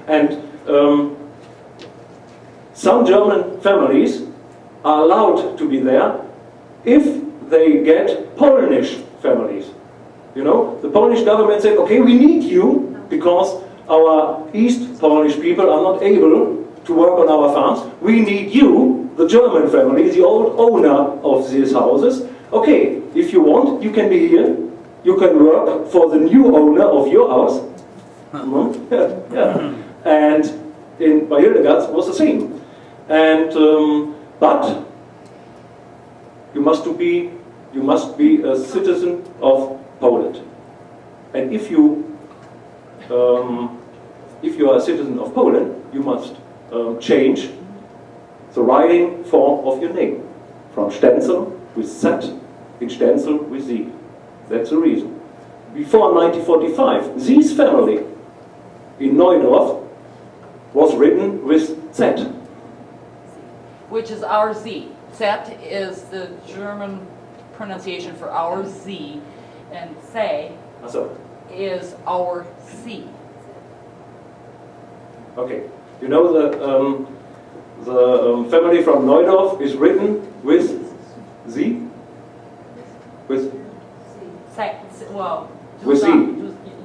And some German families are allowed to be there if they get Polish families. You know, the Polish government said, okay, we need you because our East Polish people are not able to work on our farms. We need you, the German family, the old owner of these houses. Okay, if you want, you can be here. You can work for the new owner of your house. Yeah. And by Hildegard was the same. And but you must be a citizen of Poland. And if you are a citizen of Poland, you must change the writing form of your name from Stenzel with Z in Stenzel with Z. That's the reason. Before 1945, this family in Neudorf was written with Z. Which is our Z. Z is the German pronunciation for our Z, and say is our C. Okay. You know the family from Neudorf is written with Z? With Well, with Z.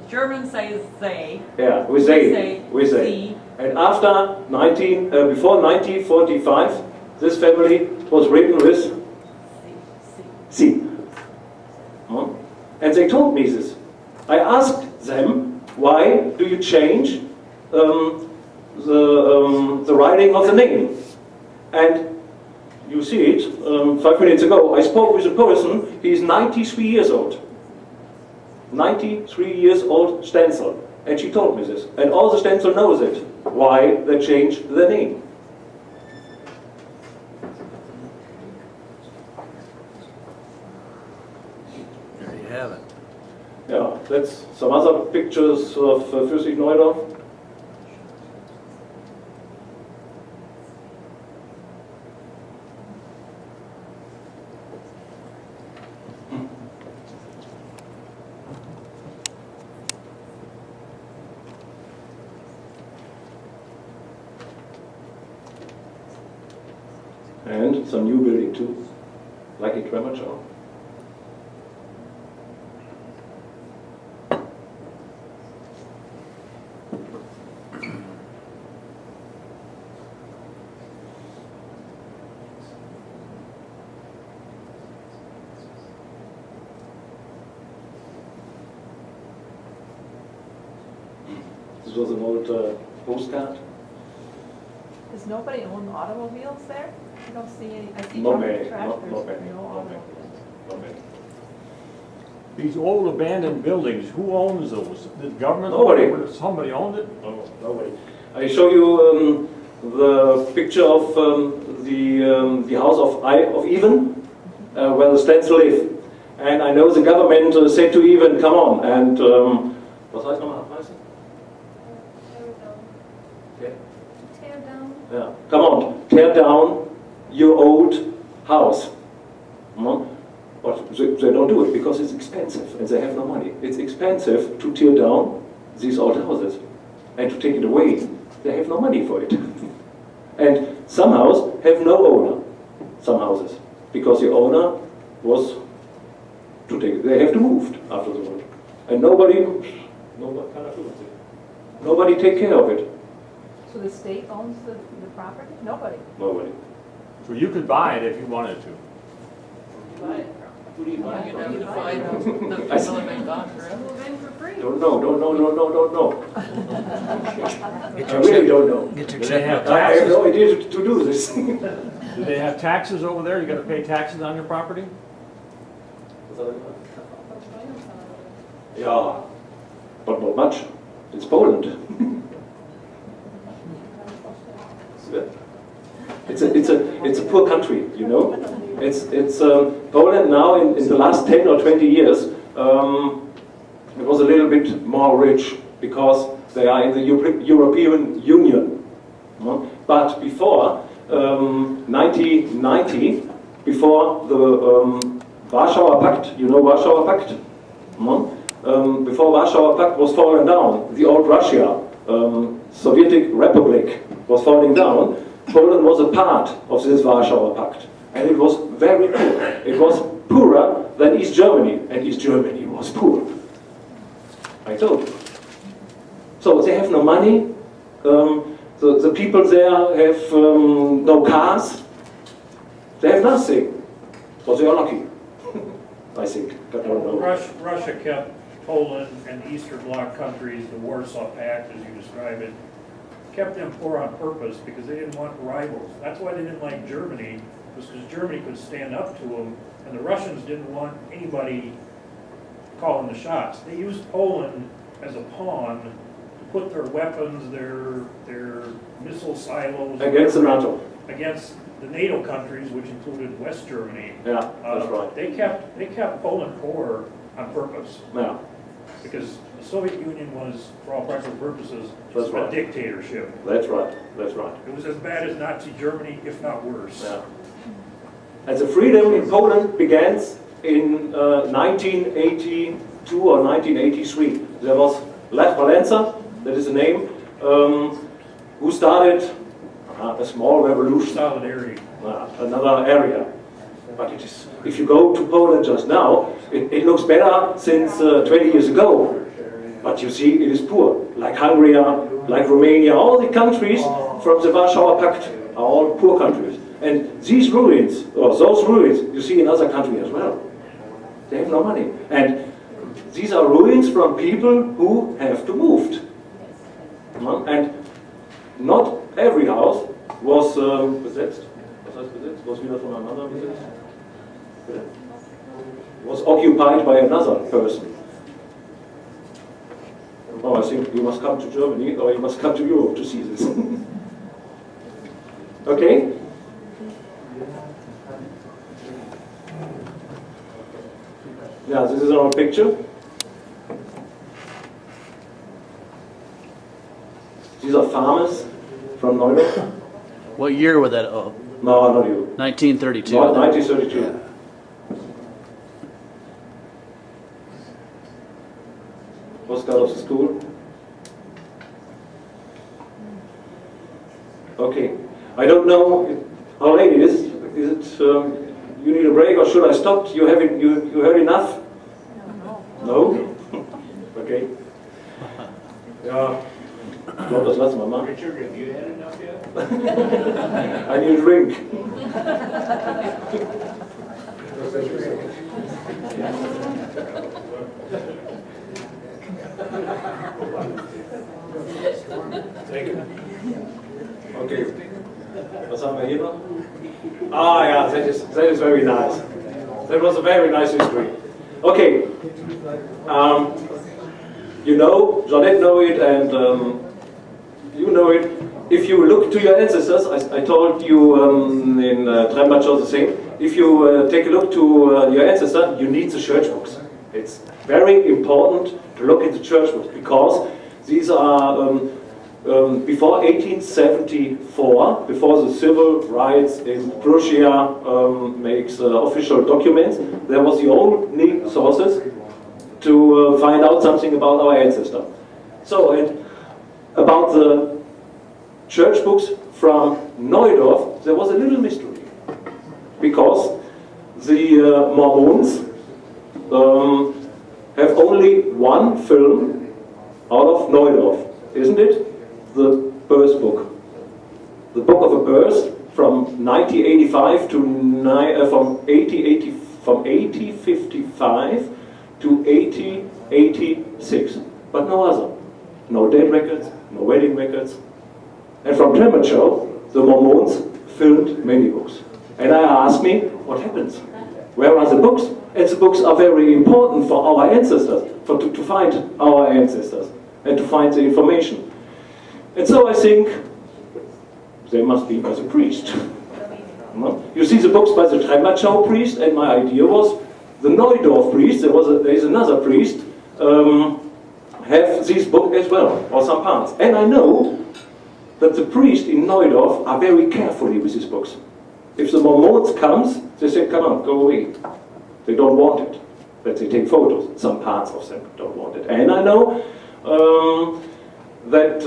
German says they. Yeah, with they. With they. And after before 1945, this family was written with C. And they told me this. I asked them, why do you change the writing of the name? And you see it, 5 minutes ago, I spoke with a person, he's 93 years old. 93 years old Stenzel. And she told me this. And all the Stenzel knows it, why they changed their name. There you have it. Yeah, that's some other pictures of Fürstlich Neudorf. And some new building too, like in Kremachow. This was an old postcard. Does nobody own automobiles there? I don't see any. I see Not truck many, tractors, not many, no not many. automobiles. Not many. These old abandoned buildings, who owns those? The government? Nobody. Or somebody owned it? No, nobody. I show you the picture of the house of Ivan, where the Stenzel live. And I know the government said to Ivan, come on, and was heißt nochmal abreißen? Tear down. Yeah. Come on, tear down your old house. But they don't do it because it's expensive and they have no money. It's expensive to tear down these old houses and to take it away. They have no money for it. And some houses have no owner, some houses, because the owner was to take it. They have to move after the war. And nobody take care of it. So the state owns the property? Nobody. Nobody. So you could buy it if you wanted to. Buy it. Who do you buy You'd from? have to find the people that been gone forever. Move in for free. Don't know. Get I your really check. don't know. Get your Do they check. have I have taxes? no idea to do this. Do they have taxes over there? You gotta pay taxes on your property? Yeah, but not much. It's Poland. It's a poor country, you know. It's Poland now in the last 10 or 20 years. It was a little bit more rich because they are in the European Union. But before 1990, before the Warsaw Pact, you know Warsaw Pact? Before Warsaw Pact was fallen down, the old Russia Soviet Republic was falling down, Poland was a part of this Warsaw Pact. And it was very poor. It was poorer than East Germany, and East Germany was poor. I told you. So they have no money. The people there have no cars. They have nothing. But they are lucky, I think. I don't know. Russia kept Poland and Eastern Bloc countries, the Warsaw Pact, as you describe it, kept them poor on purpose because they didn't want rivals. That's why they didn't like Germany, was because Germany could stand up to them, and the Russians didn't want anybody calling the shots. They used Poland as a pawn to put their weapons, their missile silos Against the NATO. against the NATO countries, which included West Germany. Yeah, that's right. They kept Poland poor on purpose Yeah, because the Soviet Union was, for all practical purposes, That's a right. dictatorship. that's right. That's right. It was as bad as Nazi Germany, if not worse. Yeah. And the freedom in Poland began in 1982 or 1983. There was Lech Walesa, that is the name, who started a small revolution. Solidarity. Another area. But it is, if you go to Poland just now, it looks better since 20 years ago. But you see, it is poor. Like Hungary, like Romania, all the countries from the Warsaw Pact are all poor countries. And these ruins, or those ruins, you see in other countries as well. They have no money. And these are ruins from people who have to move. And not every house was besetzt. Was heißt besetzt? Was wieder von einem anderen besetzt? Was occupied by another person. Oh, I think you must come to Germany, or you must come to Europe to see this. Okay? Yeah, this is our picture. These are farmers from Neudorf. What year was that? Oh, No, not you. 1932. No, 1932. Postcard of the school. Okay. I don't know how late it is. Is it you need a break, or should I stop? You heard enough? No? Okay. Ja. Ich glaube, das lassen wir mal. Richard, have you had enough yet? I need a drink. Okay. Was haben wir hier noch? Ah, yeah, that is very nice. That was a very nice history. Okay. You know, Jeanette know it, and you know it. If you look to your ancestors, I told you in Trembacho the same. If you take a look to your ancestor, you need the church books. It's very important to look at the church books because these are before 1874, before the civil rights in Prussia makes official documents. There was the only sources to find out something about our ancestor. So, and about the church books from Neudorf, there was a little mystery. Because the Mormons have only one film out of Neudorf, isn't it? The birth book. The Book of a Birth from 1985 to from 1855 to 1886, but no other. No dead records, no wedding records. And from Trembacho, the Mormons filmed many books. And I asked me, what happens? Where are the books? And the books are very important for our ancestors, to find our ancestors, and to find the information. And so I think they must be by the priest. You see the books by the Trembacho priest, and my idea was the Neudorf priest, there is another priest, have this book as well, or some parts. And I know that the priests in Neudorf are very carefully with these books. If the Mormons comes, they say, come on, go away. They don't want it. But they take photos. Some parts of them don't want it. And I know that,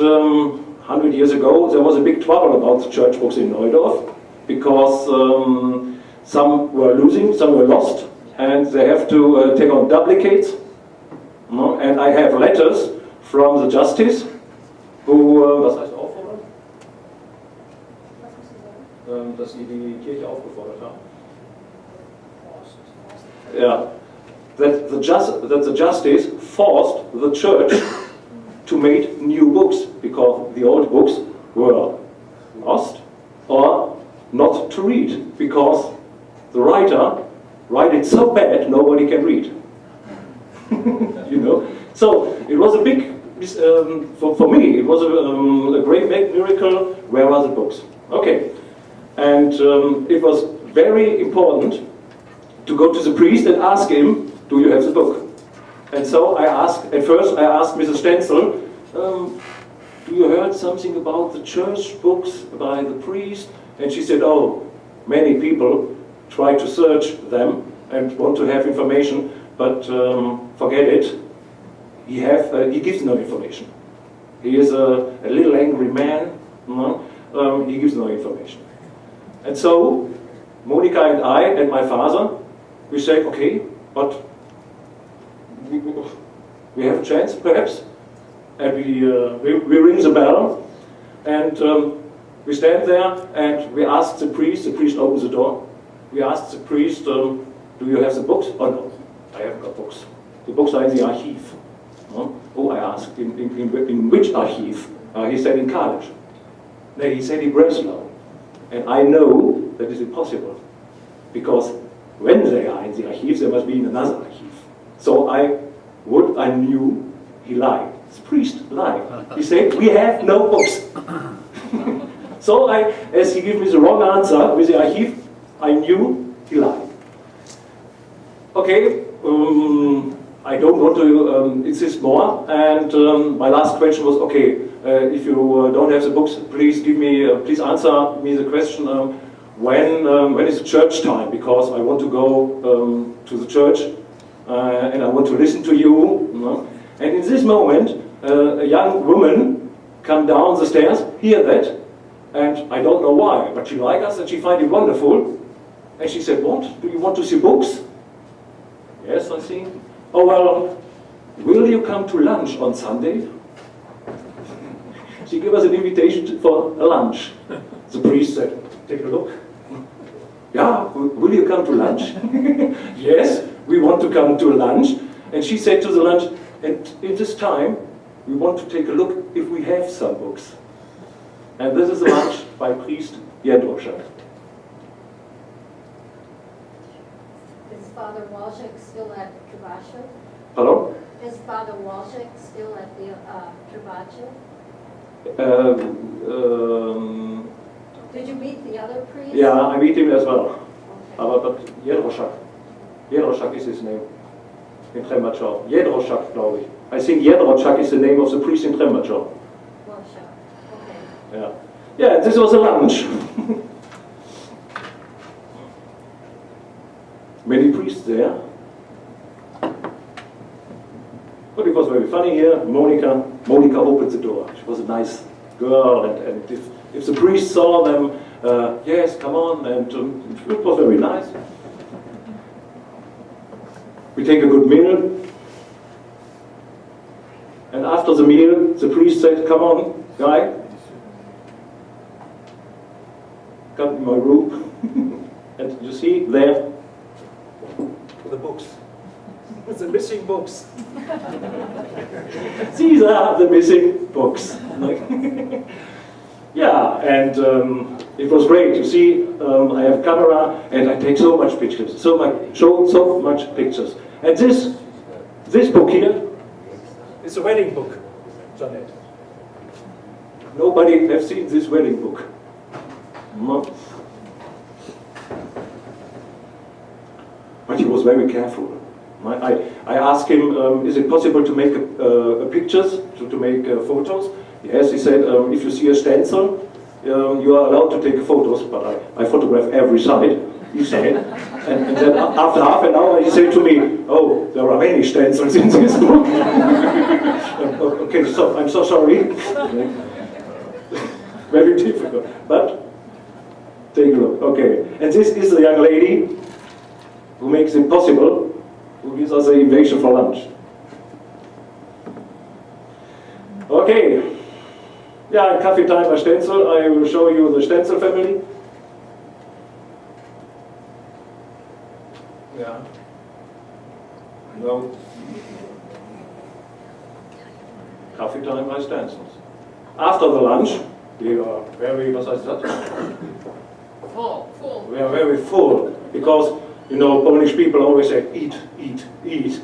100 years ago, there was a big trouble about the church books in Neudorf, because some were losing, some were lost, and they have to take on duplicates. No? And I have letters from the justice, who, was heißt auffordern? Dass sie die Kirche aufgefordert haben. Yeah, that the justice forced the church to make new books, because the old books were lost or not to read, because the writer write it so bad nobody can read. You know, so it was a big, for me, it was a great miracle. Where are the books? Okay, and it was very important to go to the priest and ask him, do you have the book? And so at first I asked Mrs. Stenzel, do you heard something about the church books by the priest? And she said, oh, many people try to search them and want to have information, but forget it. He gives no information. He is a little angry man. He gives no information. And so Monica and I and my father, we say, okay, but we have a chance, perhaps. And we ring the bell, and we stand there, and we ask the priest opens the door. We ask the priest, do you have the books? Oh no, I haven't got books. The books are in the archive. Oh, I asked, in which archive? He said in college. No, he said in Breslau. And I know that is impossible, because when they are in the archive, they must be in another archive. So I knew he lied. The priest lied. He said, we have no books. So as he gave me the wrong answer with the archive, I knew he lied. Okay, I don't want to insist more, and my last question was, okay, if you don't have the books, please answer me the question, when is the church time? Because I want to go to the church, and I want to listen to you. And in this moment, a young woman come down the stairs, hear that, and I don't know why, but she liked us and she find it wonderful. And she said, what? Do you want to see books? Yes, I think. Oh, well, will you come to lunch on Sunday? She gave us an invitation for a lunch. The priest said, take a look. Yeah, will you come to lunch? Yes, we want to come to lunch. And she said to the lunch, and in this time, we want to take a look if we have some books. And this is a lunch by priest Jedroszak. Is Father Walczak still at Trubaccio? Hello? Is Father Walczak still at the Trubaccio? Did you meet the other priest? Yeah, I meet him as well. Okay. But Jedroszak. Jedroszak is his name in Tremaczow. Jedroszak, glaube ich. I think Jedroszak is the name of the priest in Tremaczow. Walczak. Okay. Yeah. Yeah, this was a lunch. Many priests there. But it was very funny here. Monica opened the door. She was a nice girl, and if the priest saw them, yes, come on, and it was very nice. We take a good meal, and after the meal, the priest said, come on, guy, come to my room, and you see there, the books. The missing books. These are the missing books. Yeah, and it was great. You see, I have camera and I take so much pictures, so much pictures. And this book here is a wedding book, Janet. Nobody has seen this wedding book. No. But he was very careful. I asked him, is it possible to make pictures, to make photos? Yes, he said, if you see a Stenzel, you are allowed to take photos, but I photograph every side, each side. And then after half an hour he said to me, oh, there are many Stenzels in this book. Okay, so I'm so sorry. Very difficult. But take a look. Okay. And this is the young lady who makes it possible, who gives us the invitation for lunch. Okay. Yeah, coffee time by Stenzel. I will show you the Stenzel family. Yeah. No. Coffee time by Stenzels. After the lunch, we are very, what is that? Full. We are very full because, you know, Polish people always say eat, eat, eat.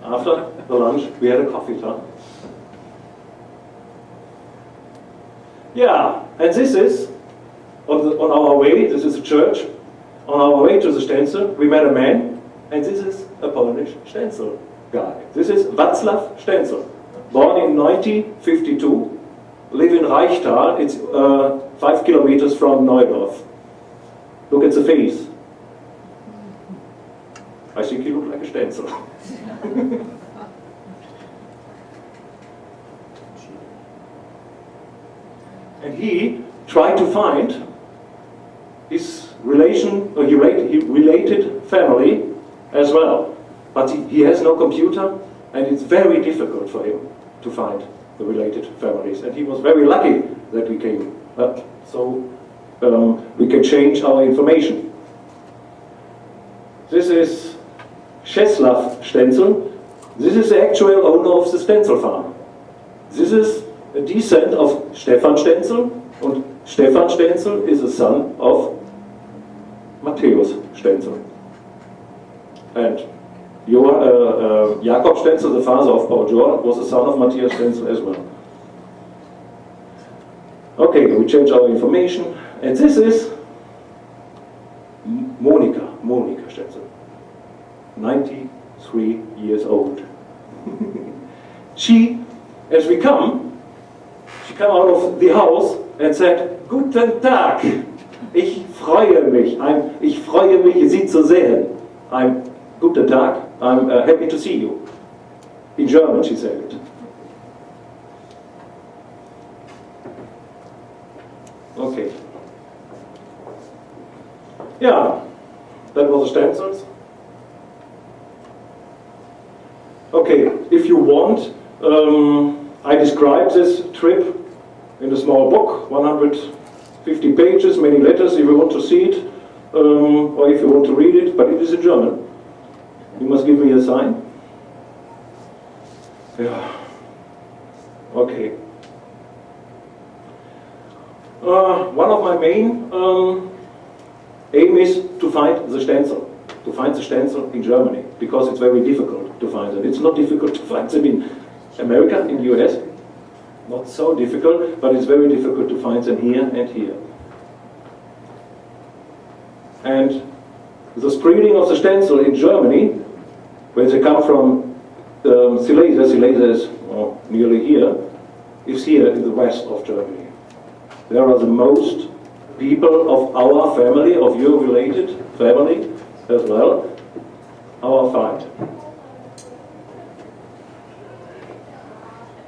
After the lunch, we had a coffee time. Yeah, and this is, on our way, this is a church. On our way to the Stenzel, we met a man, and this is a Polish Stenzel guy. This is Wacław Stenzel, born in 1952, live in Reichtal, it's 5 kilometers from Neudorf. Look at the face. I think he looked like a Stenzel. And he tried to find his he related family as well. But he has no computer, and it's very difficult for him to find the related families. And he was very lucky that we came up, so we can change our information. This is Czesław Stenzel. This is the actual owner of the Stenzel farm. This is a descent of Stefan Stenzel, and Stefan Stenzel is a son of Matthäus Stenzel. And Jakob Stenzel, the father of Paul George, was the son of Matthias Stenzel as well. Okay, we change our information, and this is Monika Stenzel, 93 years old. She, as we come, she came out of the house and said, "Guten Tag, ich freue mich Sie zu sehen. Guten Tag, I'm happy to see you." In German she said it. Okay. Yeah, that was the Stenzels. Okay, if you want, I describe this trip in a small book, 150 pages, many letters, if you want to see it, or if you want to read it, but it is in German. You must give me a sign. Yeah. Okay. One of my main aim is to find the Stenzel. To find the Stenzel in Germany, because it's very difficult to find them. It's not difficult to find them in America, in the US. Not so difficult, but it's very difficult to find them here and here. And the spreading of the Stenzel in Germany, where they come from Silesia is nearly here, is here in the west of Germany. There are the most people of our family, of your related family as well, our find.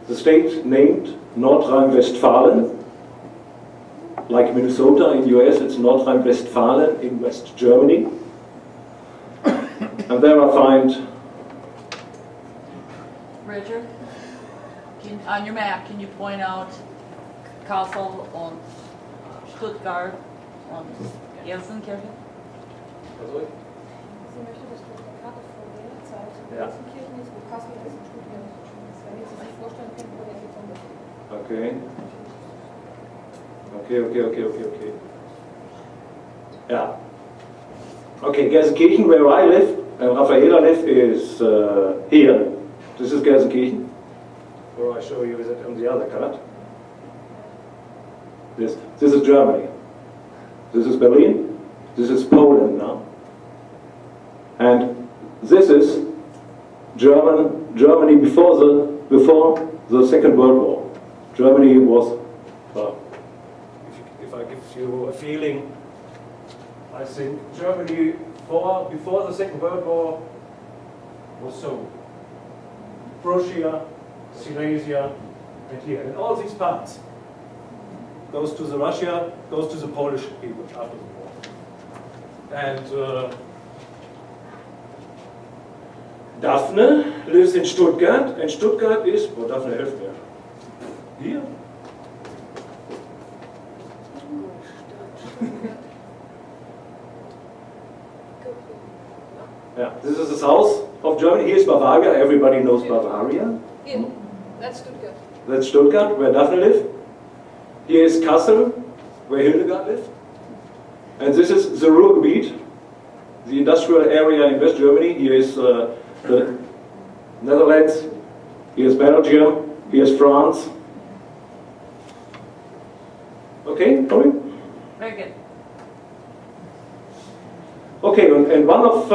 The state named North Rhine-Westphalia, like Minnesota in the US, it's North Rhine-Westphalia in West Germany. And there I find... Richard, on your map, can you point out Kassel und Stuttgart und Gelsenkirchen? Sie möchte das durch die Karte vor der Zeit. Ja. Gelsenkirchen ist, wo Kassel ist, und Stuttgart ist. Wenn Sie sich vorstellen können, wo der gefunden wird. Okay. Yeah. Okay, Gelsenkirchen, where I live, and Raffaela live, is here. This is Gelsenkirchen. Or I show you that on the other card. This is Germany. This is Berlin. This is Poland now. And this is Germany before the Second World War. Germany was, well, if I give you a feeling, I think Germany before the Second World War was so. Prussia, Silesia, and here, and all these parts. goes to the Russia, goes to the Polish people after the war. And Daphne lives in Stuttgart, and Stuttgart is, well, Daphne help me. Here? Yeah, this is the south of Germany. Here's Bavaria. Everybody knows Bavaria. Here, that's Stuttgart. That's Stuttgart, where Daphne lived. Here is Kassel, where Hildegard lived. And this is the Ruhrgebiet, the industrial area in West Germany. Here is the Netherlands. Here's Belgium. Here's France. Okay, Tori? Very good. Okay, and one of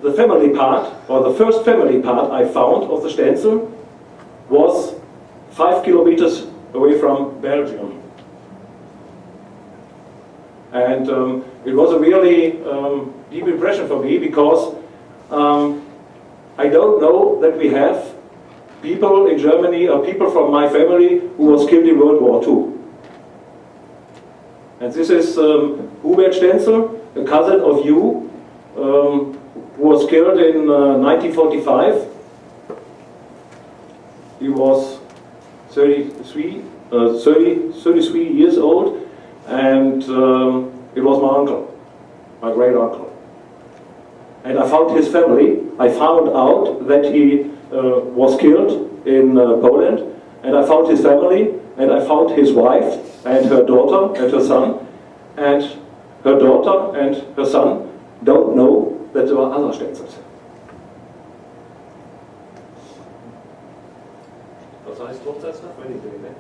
the family part, or the first family part I found of the Stenzel was 5 kilometers away from Belgium. And it was a really deep impression for me, because I don't know that we have people in Germany, or people from my family, who was killed in World War II. And this is Hubert Stenzel, a cousin of you, who was killed in 1945. He was 33 years old, and it was my uncle, my great uncle. And I found his family. I found out that he was killed in Poland, and I found his family, and I found his wife and her daughter and her son, and her daughter and her son don't know that there were other Stenzels. Was heißt Hochzeitstag? Wedding day, ne?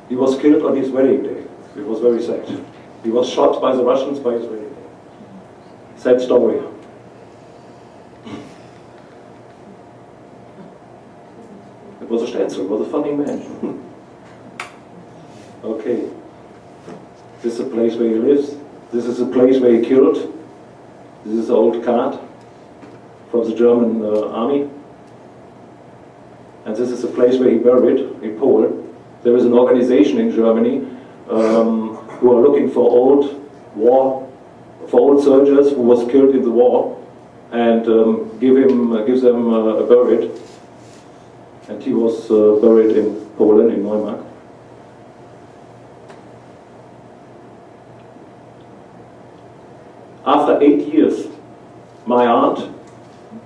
He was killed on his wedding day. It was very sad. He was shot by the Russians by his wedding day. Sad story. It was a Stenzel, it was a funny man. Okay. This is the place where he lives. This is the place where he killed. This is the old card from the German army. And this is the place where he buried, in Poland. There is an organization in Germany who are looking for old soldiers who was killed in the war, and gives them a buried. And he was buried in Poland, in Neumarkt. After 8 years, my aunt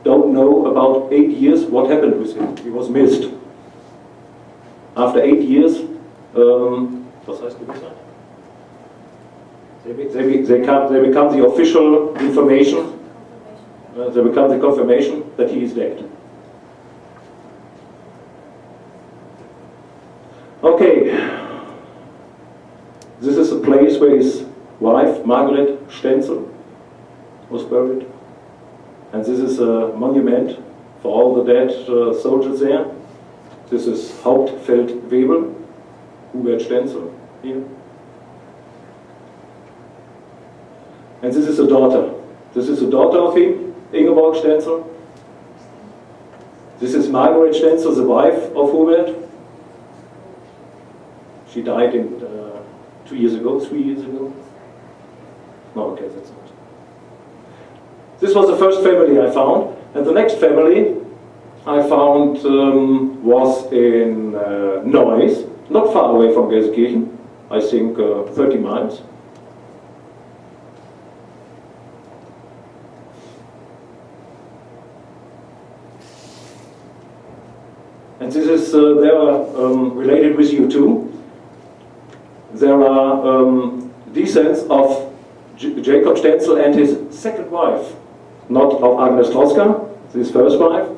don't know about 8 years what happened with him. He was missed. After 8 years, was heißt Gewissheit? They become the official information. They become the confirmation that he is dead. Okay, this is a place where his wife, Margaret Stenzel, was buried. And this is a monument for all the dead soldiers there. This is Hauptfeldwebel, Hubert Stenzel here. And this is a daughter. This is a daughter of him, Ingeborg Stenzel. This is Margaret Stenzel, the wife of Hubert. She died in 3 years ago. No, okay, that's not. This was the first family I found, and the next family I found was in Neuss, not far away from Gelsenkirchen, I think 30 miles. And this is, they are related with you too. There are descendants of Jacob Stenzel and his second wife, not of Agnes Troska, his first wife,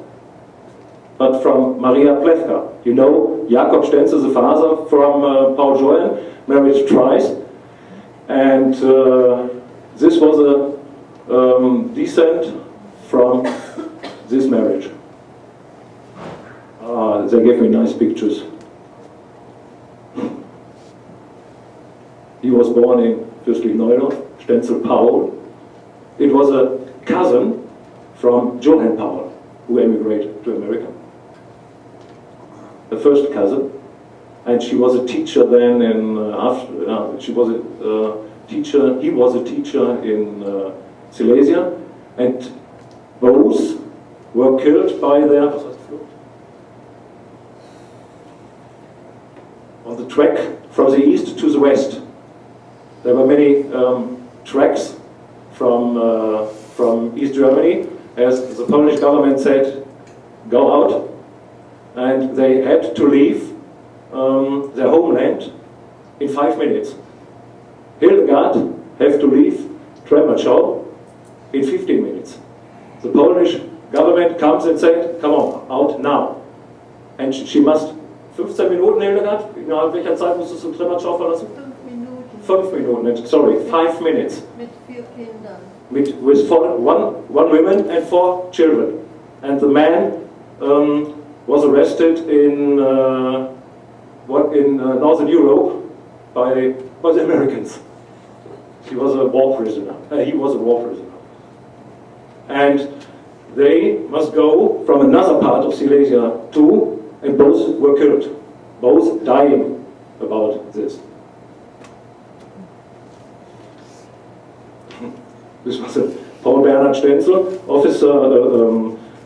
but from Maria Plewka. You know, Jakob Stenzel, the father, from Paul Joyen, married twice, and this was a descent from this marriage. They gave me nice pictures. He was born in Fürstlich-Neudorf, Stenzel Paul. It was a cousin from Johann Paul, who emigrated to America. a first cousin, and she was a teacher then in she was a teacher. He was a teacher in Silesia, and both were killed by their on the track from the east to the west. There were many tracks from East Germany, as the Polish government said, go out, and they had to leave their homeland in 5 minutes. Hildegard have to leave Tremaczow in 15 minutes. The Polish government comes and said, come on, out now. And she must 15 Minuten, Hildegard? Innerhalb welcher Zeit musstest du Tremaczow verlassen? 5 Minuten, sorry, 5 minutes. Mit 4 Kindern. With one woman and 4 children. And the man was arrested in Northern Europe by the Americans. He was a war prisoner. And they must go from another part of Silesia too, and both were killed. Both dying about this. This was a Paul Bernhard Stenzel, officer,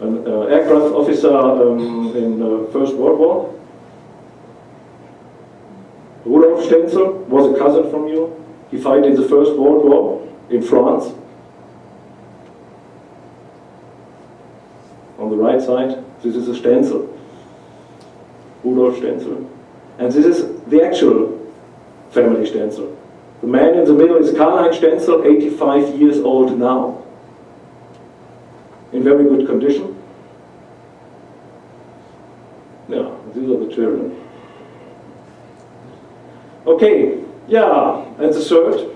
an aircraft officer in the First World War. Rudolf Stenzel was a cousin from you. He fought in the First World War in France. On the right side, this is a Stenzel. Rudolf Stenzel. And this is the actual family Stenzel. The man in the middle is Karl-Heinz Stenzel, 85 years old now. In very good condition. Yeah, these are the children. Okay, yeah, and the third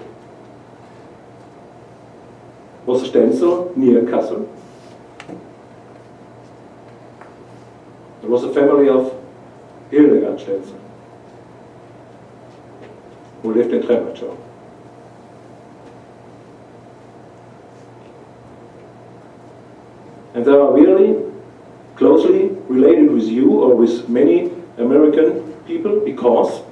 was a Stenzel near Kassel. It was a family of Hildegard Stenzel, who lived in Tremaczow. And they are really closely related with you or with many American people because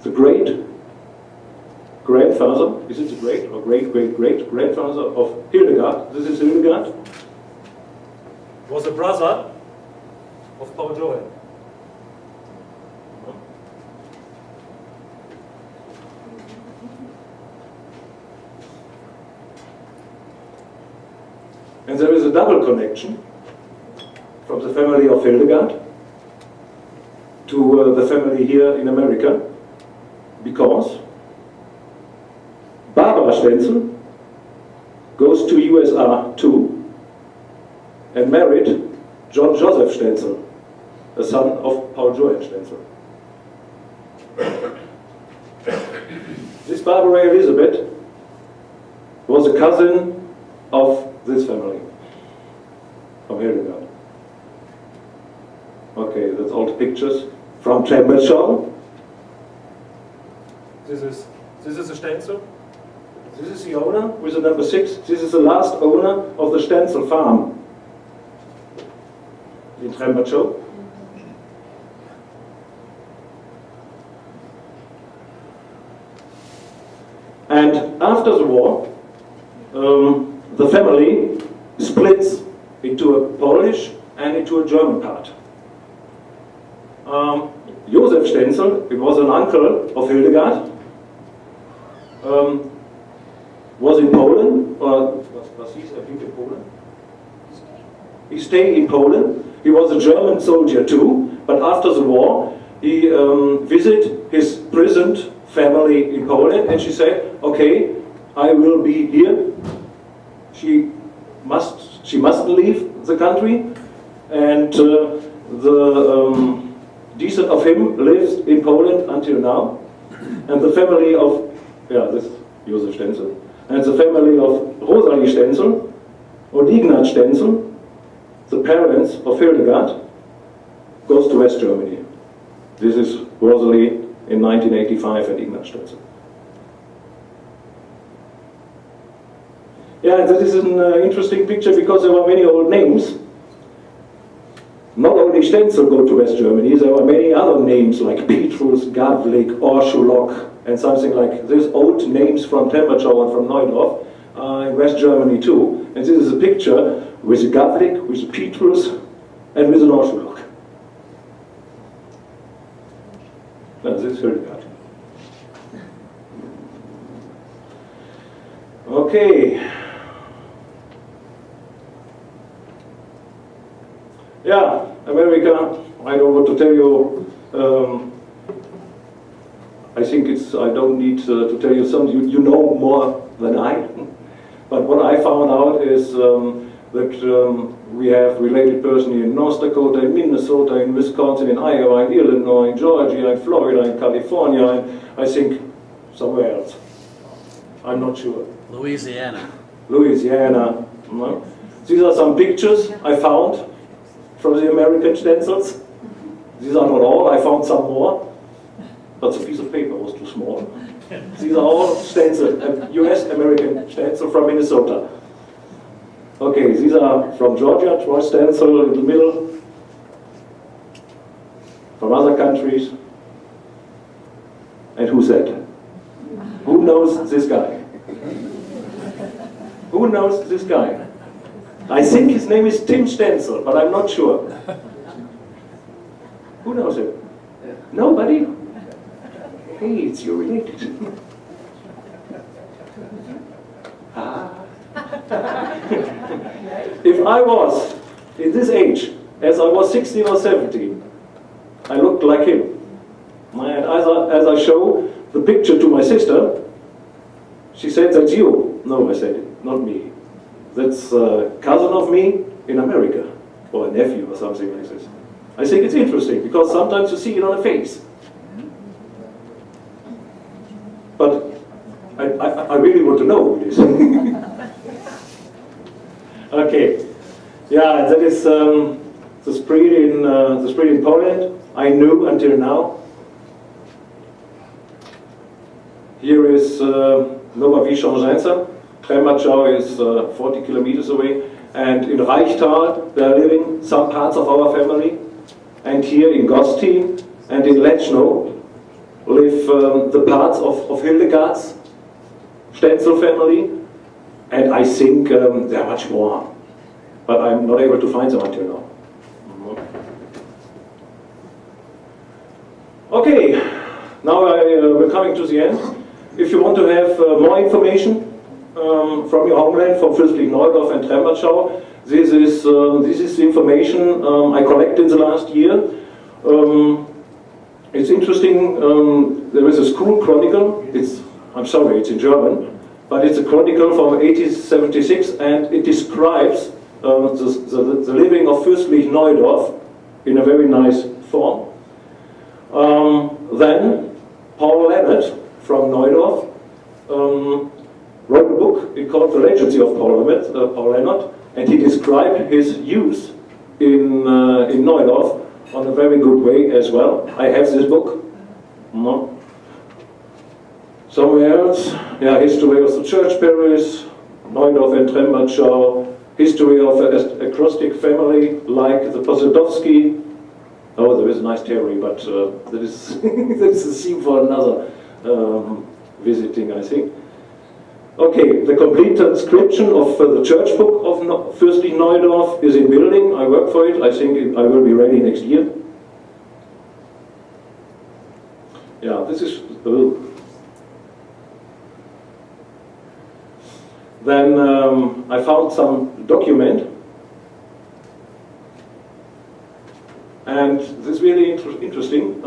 the great-grandfather, is it the great or great-great-great-grandfather of Hildegard, this is Hildegard, was a brother of Paul Joel. And there is a double connection from the family of Hildegard to the family here in America, because Barbara Stenzel goes to USA too and married John Joseph Stenzel, a son of Paul Joel Stenzel. This Barbara Elizabeth was a cousin of this family, from Hildegard. Okay, that's all the pictures from Tremaczow. This is a Stenzel. This is the owner with the number 6. This is the last owner of the Stenzel farm in Tremaczow. And after the war, the family splits into a Polish and into a German part. Josef Stenzel, it was an uncle of Hildegard, was in Poland, was he in Poland? He stayed in Poland. He was a German soldier too, but after the war, he visited his prisoned family in Poland, and she said, okay, I will be here. She must leave the country, and the descent of him lives in Poland until now. And the family of, this is Josef Stenzel, and the family of Rosalie Stenzel and Ignaz Stenzel, the parents of Hildegard, goes to West Germany. This is Rosalie in 1985 and Ignaz Stenzel. Yeah, this is an interesting picture because there were many old names. not only Stenzel go to West Germany, there are many other names like Petrus, Gavlik, Orschulok, and something like this, old names from Temperature and from Neudorf, in West Germany too. And this is a picture with a Gavlik, with a Petrus, and with an Orschulok. Now, this is very good. Okay. Yeah, America, I don't want to tell you, I think I don't need to tell you something, you know more than I. But what I found out is that we have related persons in North Dakota, in Minnesota, in Wisconsin, in Iowa, in Illinois, in Georgia, in Florida, in California, and I think somewhere else. I'm not sure. Louisiana. Louisiana. No? These are some pictures I found from the American Stenzels. These are not all, I found some more, but the piece of paper was too small. These are all Stenzel, US American Stenzel from Minnesota. Okay, these are from Georgia, Troy Stenzel in the middle, from other countries. And who said? Who knows this guy? Who knows this guy? I think his name is Tim Stenzel, but I'm not sure. Who knows him? Nobody? Hey, it's you related. If I was in this age, as I was 16 or 17, I looked like him. And as I show the picture to my sister, she said, "That's you." No, I said, "Not me. That's a cousin of me in America, or a nephew or something like this." I think it's interesting, because sometimes you see it on a face. But I really want to know who it is. Okay. Yeah, that is the spread in Poland. I knew until now. Here is Nowa Wiszążnica. Tremachau is 40 kilometers away. And in Reichtal, they are living some parts of our family. And here in Gostin and in Lechno live the parts of Hildegard's Stenzel family. And I think there are much more. But I'm not able to find them until now. Okay, now we're coming to the end. If you want to have more information from your homeland, from Fürstlich Neudorf and Tremachau, this is the information I collected in the last year. It's interesting. There is a school chronicle. I'm sorry, it's in German, but it's a chronicle from 1876, and it describes the living of Fürstlich Neudorf in a very nice form. Then Paul Lennart from Neudorf wrote a book. It's called The Legacy of Paul Lennart, and he described his youth in Neudorf on a very good way as well. I have this book. No. Somewhere else, yeah, history of the church parish, Neudorf and Tremachau, history of an acrostic family like the Posedowski. Oh, there is a nice theory, but that is that is a theme for another visiting, I think. Okay, the complete transcription of the church book of Fürstlich Neudorf is in building. I work for it. I think I will be ready next year. Yeah, this is. Then I found some document. And this is really interesting.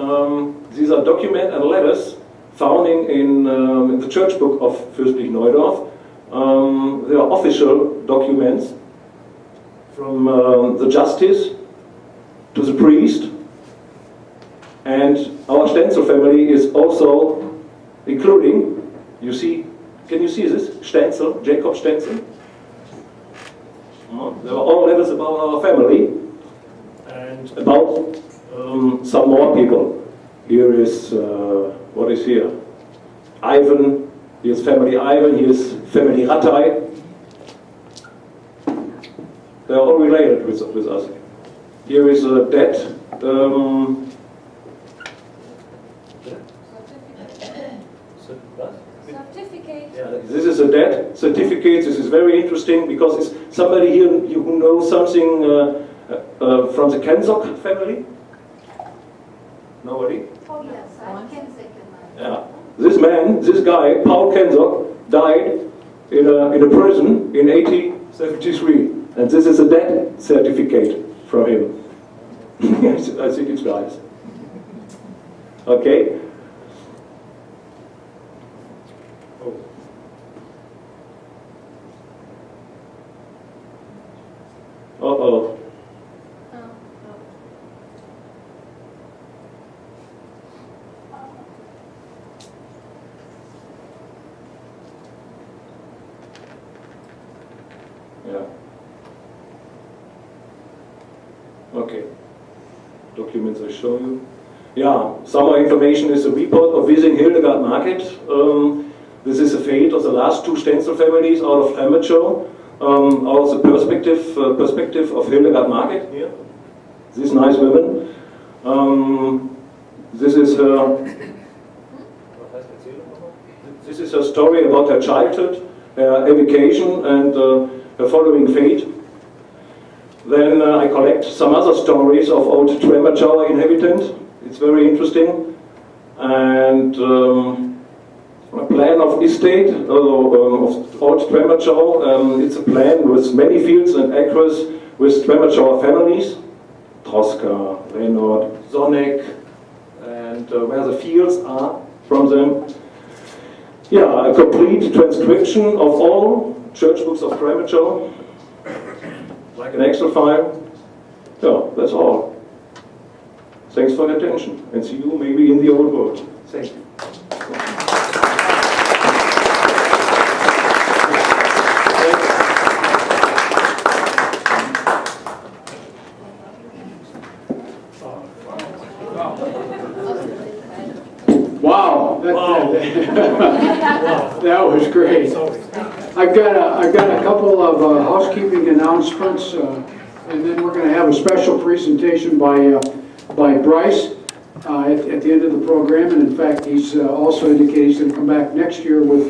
These are documents and letters found in the church book of Fürstlich Neudorf. They are official documents from the justice to the priest. And our Stenzel family is also including, you see, can you see this? Stenzel, Jacob Stenzel. There are all letters about our family. And about some more people. Here is, what is here? Ivan, here's family Ivan, here's family Rattay. They're all related with us. Here is a dead. Certificate. Yeah, this is a death certificate. This is very interesting because it's somebody here who knows something from the Kenzok family. Nobody? Oh, yes, I can second that. Yeah. This man, this guy, Paul Kenzok, died in a prison in 1873, and this is a death certificate from him. I think it's nice. Okay. Uh-oh. Yeah. Okay. Documents I show you. Yeah, some more information is a report of visiting Hildegard Market. This is the fate of the last two Stenzel families out of amateur. Out of the perspective of Hildegard Market here. This nice woman. This is her. This is her story about her childhood, her education, and her following fate. Then I collect some other stories of old Tremachauer inhabitants. It's very interesting. And a plan of estate of old Tremachau. It's a plan with many fields and acres with Tremachauer families. Troska, Reynaud, Sonneck, and where the fields are from them. Yeah, a complete transcription of all church books of Tremachau, like an Excel file. Yeah, that's all. Thanks for your attention, and see you maybe in the old world. Thank you. Wow, that was great. I've got a couple of housekeeping announcements, and then we're going to have a special presentation by Bryce at the end of the program. And in fact, he's also indicated he's going to come back next year with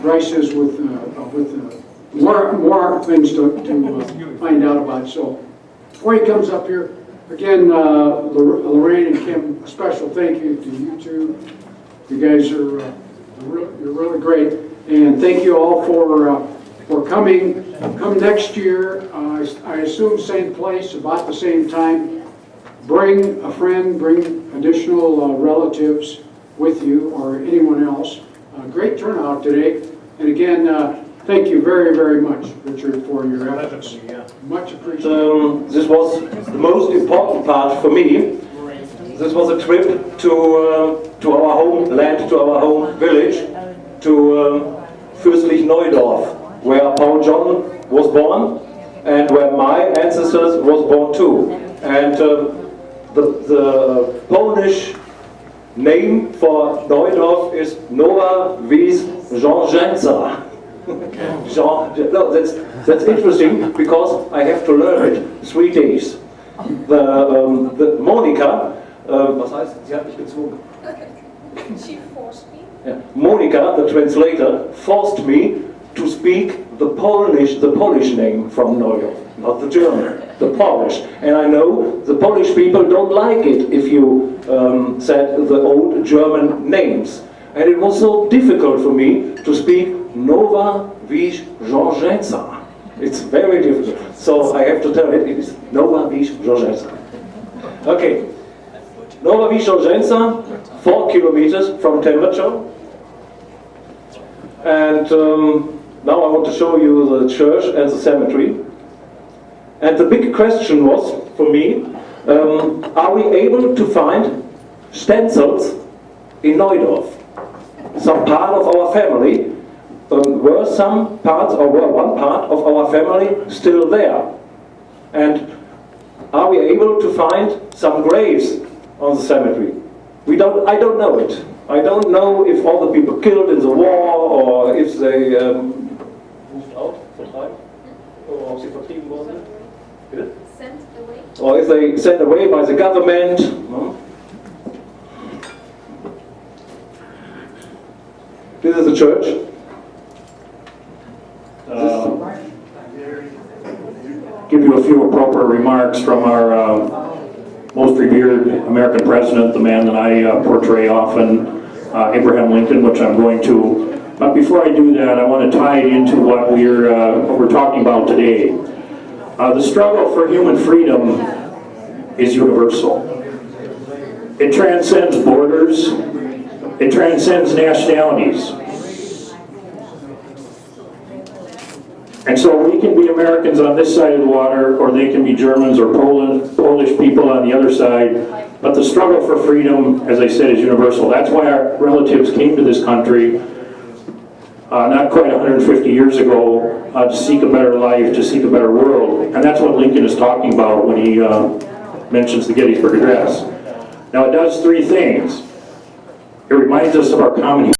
Bryce is with more things to find out about. So before he comes up here. Again, Lorraine and Kim, a special thank you to you two. You guys are you're really great, and thank you all for coming. Come next year. I assume same place, about the same time. Bring a friend, bring additional relatives with you, or anyone else. Great turnout today, and again. Thank you very, very much, Richard, for your efforts. Much appreciated. This was the most important part for me. This was a trip to our homeland, to our home village, to Fürstlich Neudorf, where Paul John was born, and where my ancestors was born too. And the Polish name for Neudorf is Nowa Wieś Książęca. No, that's interesting because I have to learn it 3 days. The Monika, was heißt? Sie hat mich gezwungen. She forced me. Yeah. Monika, the translator, forced me to speak the Polish name from Neudorf, not the German, the Polish. And I know the Polish people don't like it if you said the old German names. And it was so difficult for me to speak Nowa Wieś Książęca. It's very difficult. So I have to tell it is Nowa Wieś Książęca. Okay. Nowa Wieś Książęca, 4 kilometers from Tremachau. And now I want to show you the church and the cemetery. And the big question was, for me, are we able to find Stenzels in Neudorf? Some part of our family, were some parts, or were one part of our family still there? And are we able to find some graves on the cemetery? I don't know it. I don't know if all the people killed in the war, or if they moved out, vertreibt, or ob sie vertrieben worden sind. Bitte? Sent away? or if they sent away by the government. No? This is a church. Give you a few appropriate remarks from our most revered American president, the man that I portray often, Abraham Lincoln, which I'm going to. But before I do that, I want to tie it into what we're talking about today. The struggle for human freedom is universal. It transcends borders. It transcends nationalities. And so we can be Americans on this side of the water, or they can be Germans or Polish people on the other side. But the struggle for freedom, as I said, is universal. That's why our relatives came to this country not quite 150 years ago to seek a better life, to seek a better world. And that's what Lincoln is talking about when he mentions the Gettysburg Address. Now it does three things. It reminds us of our common